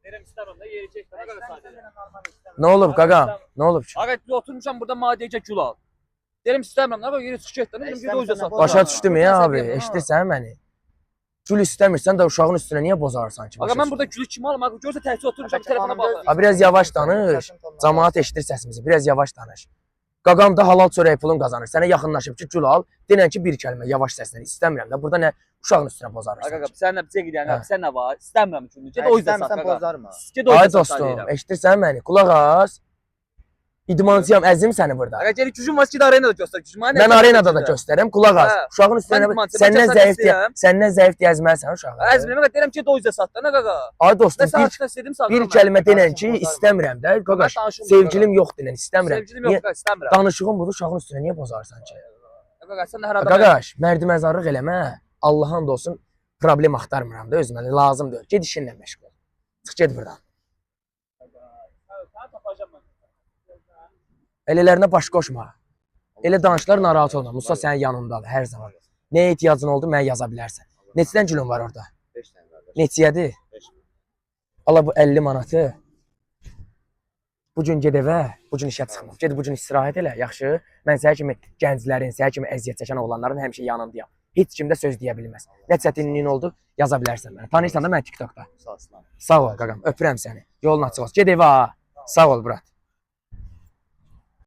Deyirəm istəmirəm də yeri çək. Nə qədər sadə. Nə olub qaqam? Nə olub ki? Ağa oturmuşam burada madiyəcə gül al. Deyirəm istəmirəm nə qədər yeri çıx get. Deyirəm bir də o yüzden sat. Başa düşdüm ya abi. Eşidirsən məni? Gül istəmirsən də uşağın üstünə niyə bozarsan ki? Ağa mən burada gülü kim alım? Ağa görsə təkcə oturmuşam telefona baxıram. Ha biraz yavaş danış. Cəmaət eşidir səsimizi. Biraz yavaş danış. Qaqam da halal çörək pulun qazanır. Sənə yaxınlaşıb ki, gül al. Denən ki, bir kəlmə yavaş səslə istəmirəm də. Burada nə uşağın üstünə bozarırsan. Ağa sən nə bizə gidən, sən nə var? İstəmirəm gülü. Get o yüzden sat. Bozarma. Get o yüzden Ay dostum, eşidirsən məni? Qulaq as. İdmancıyam, əzim səni burada. Ağa gəl gücün var ki, arenada göstər gücümü. Mən arenada da göstərəm. Qulaq as. Uşağın üstünə səndən zəif deyəzməlisən uşağı. Əzmimə deyirəm ki, o yüzden sat da nə qaqa. Ay dostum, bir kəlmə denən ki, istəmirəm də. Qaqaş, sevgilim yox denən istəmirəm. Sevgilim yox, istəmirəm. Danışığın budur, uşağın üstünə niyə bozarsan ki? Qaqa sən də hər adam. Qaqaş, mərdiməzarlıq eləmə. Allahın da olsun, problem axtarmıram da özümə. Lazım deyil. Get işinlə məşğul ol. Çıx get buradan. Elələrinə baş qoşma. Elə danışlar narahat olma. Musa sənin yanındadır hər zaman. Nəyə ehtiyacın oldu, mənə yaza bilərsən. Neçədən gülün var orada? 5 dənə qardaş. Neçəyədir? 5. Ala bu 50 manatı. Bu gün ged evə, bu gün işə çıxma. Ged bu gün istirahət elə, yaxşı? Mən sənə kimi gənclərin, sənə kimi əziyyət çəkən oğlanların həmişə yanındayam. Heç kim də söz deyə bilməz. Nə çətinliyin oldu, yaza bilərsən mənə. Tanıyırsan da mən TikTokda. Sağ ol. Sağ ol qaqam, öpürəm səni. Yolun açıq olsun. Ged evə. Sağ ol, brat.